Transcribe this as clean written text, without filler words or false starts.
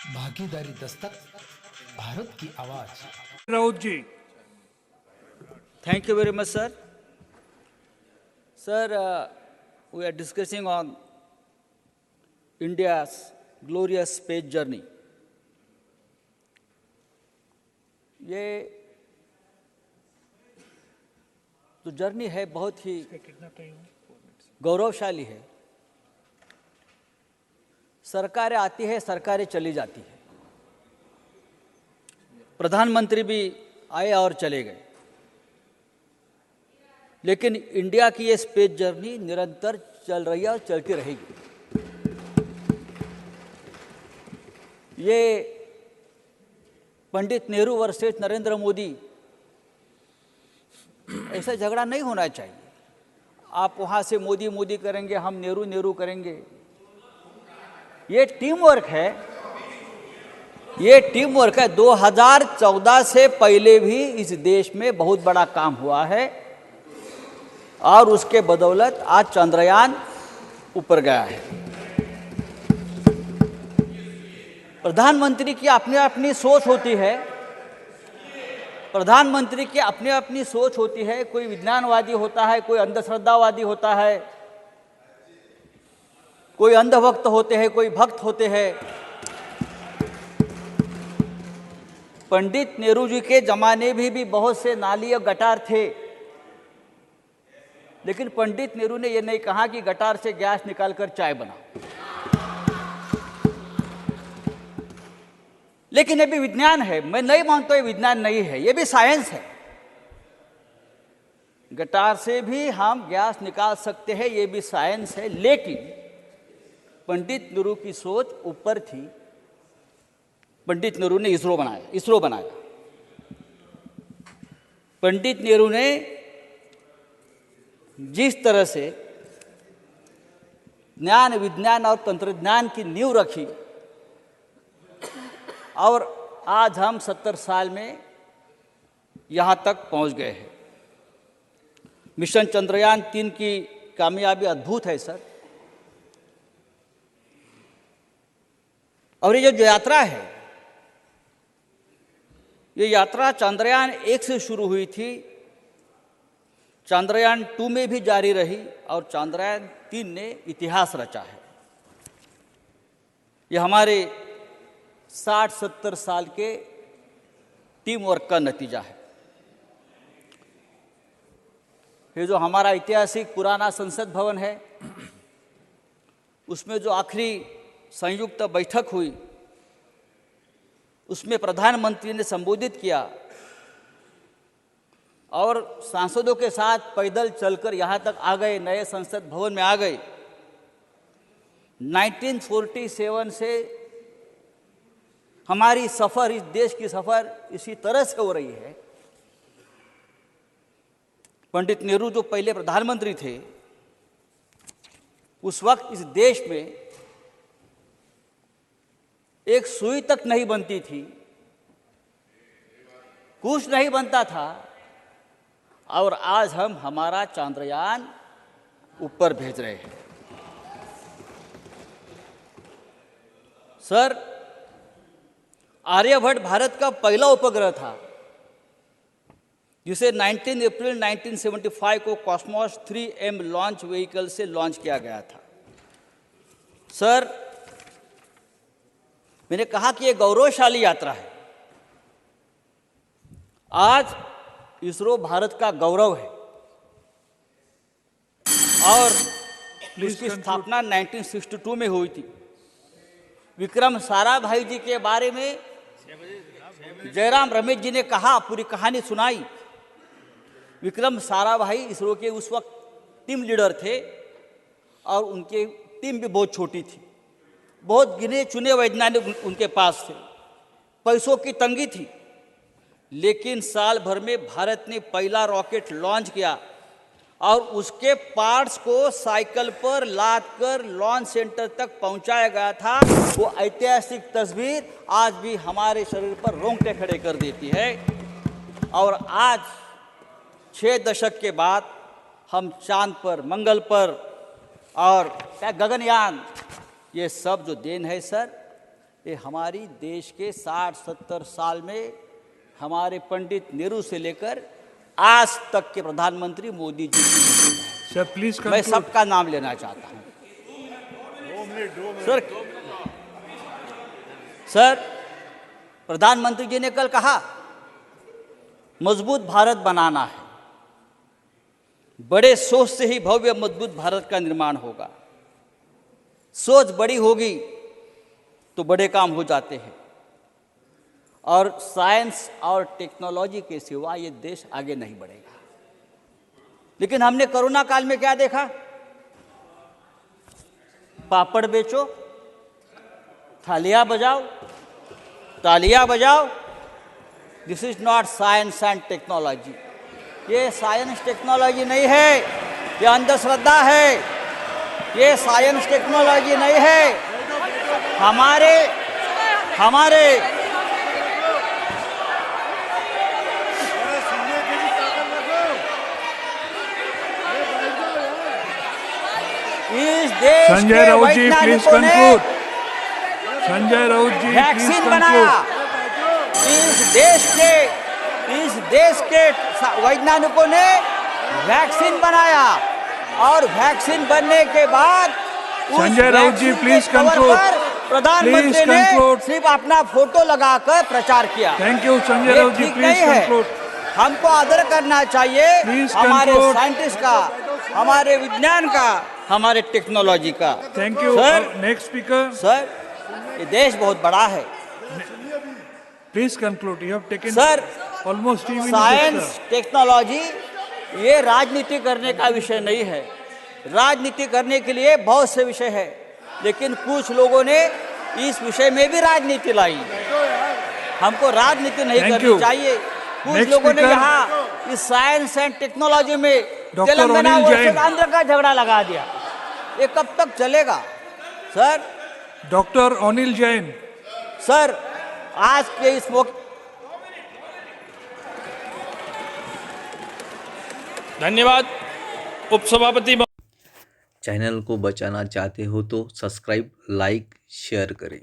भागीदारी दस्तक, भारत की आवाज। राउत जी, Thank you very much, sir. Sir, we are discussing on India's glorious space journey. ये जो जर्नी है बहुत ही गौरवशाली है। सरकारें आती है, सरकारें चली जाती है, प्रधानमंत्री भी आए और चले गए, लेकिन इंडिया की ये स्पेस जर्नी निरंतर चल रही है और चलती रहेगी। ये पंडित नेहरू वर्सेस नरेंद्र मोदी ऐसा झगड़ा नहीं होना चाहिए। आप वहाँ से मोदी मोदी करेंगे, हम नेहरू नेहरू करेंगे। ये टीम वर्क है, ये टीम वर्क है। 2014 से पहले भी इस देश में बहुत बड़ा काम हुआ है और उसके बदौलत आज चंद्रयान ऊपर गया है। प्रधानमंत्री की अपनी अपनी सोच होती है, प्रधानमंत्री की अपनी अपनी सोच होती है। कोई विज्ञानवादी होता है, कोई अंधश्रद्धावादी होता है, कोई अंधभक्त होते हैं, कोई भक्त होते हैं। पंडित नेहरू जी के जमाने में भी बहुत से नाली और गटार थे, लेकिन पंडित नेहरू ने यह नहीं कहा कि गटार से गैस निकालकर चाय बनाओ। लेकिन ये भी विज्ञान है, मैं नहीं मानता ये विज्ञान नहीं है, ये भी साइंस है। गटार से भी हम गैस निकाल सकते हैं, ये भी साइंस है। लेकिन पंडित नेहरू की सोच ऊपर थी। पंडित नेहरू ने इसरो बनाया। पंडित नेहरू ने जिस तरह से ज्ञान, विज्ञान और तंत्रज्ञान की नींव रखी और आज हम 70 साल में यहाँ तक पहुँच गए हैं। मिशन चंद्रयान 3 की कामयाबी अद्भुत है सर। और ये जो यात्रा है, ये यात्रा चंद्रयान 1 से शुरू हुई थी, चंद्रयान 2 में भी जारी रही और चंद्रयान 3 ने इतिहास रचा है। ये हमारे 60-70 साल के टीम वर्क का नतीजा है। ये जो हमारा ऐतिहासिक पुराना संसद भवन है, उसमें जो आखिरी संयुक्त बैठक हुई, उसमें प्रधानमंत्री ने संबोधित किया और सांसदों के साथ पैदल चलकर यहाँ तक आ गए, नए संसद भवन में आ गए। 1947 से हमारी सफ़र, इस देश की सफ़र इसी तरह से हो रही है। पंडित नेहरू जो पहले प्रधानमंत्री थे, उस वक्त इस देश में एक सुई तक नहीं बनती थी, कुछ नहीं बनता था, और आज हम हमारा चंद्रयान ऊपर भेज रहे हैं। सर, आर्यभट्ट भारत का पहला उपग्रह था, जिसे 19 अप्रैल 1975 को कॉस्मोस 3M लॉन्च व्हीकल से लॉन्च किया गया था। सर, मैंने कहा कि यह गौरवशाली यात्रा है। आज इसरो भारत का गौरव है और इसकी स्थापना 1962 में हुई थी। विक्रम साराभाई जी के बारे में जयराम रमेश जी ने कहा, पूरी कहानी सुनाई। विक्रम साराभाई इसरो के उस वक्त टीम लीडर थे और उनकी टीम भी बहुत छोटी थी। बहुत गिने चुने वैज्ञानिक उनके पास थे, पैसों की तंगी थी, लेकिन साल भर में भारत ने पहला रॉकेट लॉन्च किया और उसके पार्ट्स को साइकिल पर लादकर लॉन्च सेंटर तक पहुंचाया गया था। वो ऐतिहासिक तस्वीर आज भी हमारे शरीर पर रोंगटे खड़े कर देती है। और आज 6 दशक के बाद हम चांद पर, मंगल पर और गगनयान, ये सब जो देन है सर, ये हमारी देश के 60-70 साल में हमारे पंडित नेहरू से लेकर आज तक के प्रधानमंत्री मोदी जी सर प्लीज मैं सबका नाम लेना चाहता हूं। सर प्रधानमंत्री जी ने कल कहा मजबूत भारत बनाना है, बड़े सोच से ही भव्य मजबूत भारत का निर्माण होगा। सोच बड़ी होगी तो बड़े काम हो जाते हैं, और साइंस और टेक्नोलॉजी के सिवा ये देश आगे नहीं बढ़ेगा। लेकिन हमने कोरोना काल में क्या देखा? पापड़ बेचो, थालियां बजाओ, तालियां बजाओ। This is not science and technology. ये साइंस टेक्नोलॉजी नहीं है, ये अंधश्रद्धा है। ये साइंस टेक्नोलॉजी नहीं है। हमारे इस देश संजय के राउत जी प्लीज वैज्ञानिकों ने conclude. Sanjay Raut ji please vaccine बनाया। कंक्लूड। इस देश के वैज्ञानिकों ने वैक्सीन बनाया, और वैक्सीन बनने के बाद उस संजय राउत जी वैक्सीन प्लीज के कवर कंक्लूड। पर प्रधानमंत्री प्लीज ने कंक्लूड। सिर्फ अपना फोटो लगाकर प्रचार किया। थैंक यू संजय ये राउत जी ठीक प्लीज नहीं है। कंक्लूड। हमको आदर करना चाहिए Please हमारे conclude. साइंटिस्ट का, हमारे विज्ञान का, हमारे टेक्नोलॉजी का। Thank you. Sir next speaker sir ये देश बहुत बड़ा है। Please conclude. You have taken sir almost 3 science technology ये राजनीति करने का विषय नहीं है। राजनीति करने के लिए बहुत से विषय है, लेकिन कुछ लोगों ने इस विषय में भी राजनीति लाई। हमको राजनीति नहीं Thank करनी you. चाहिए। कुछ Next लोगों ने speaker. यहाँ इस साइंस एंड टेक्नोलॉजी में Dr. तेलंगाना अनिल वर्सेस जैन। आंध्र का झगड़ा लगा दिया। ये कब तक चलेगा? Sir doctor Anil Jain. Sir आज के इस मौके धन्यवाद उपसभापति। चैनल को बचाना चाहते हो तो सब्सक्राइब, लाइक, शेयर करें।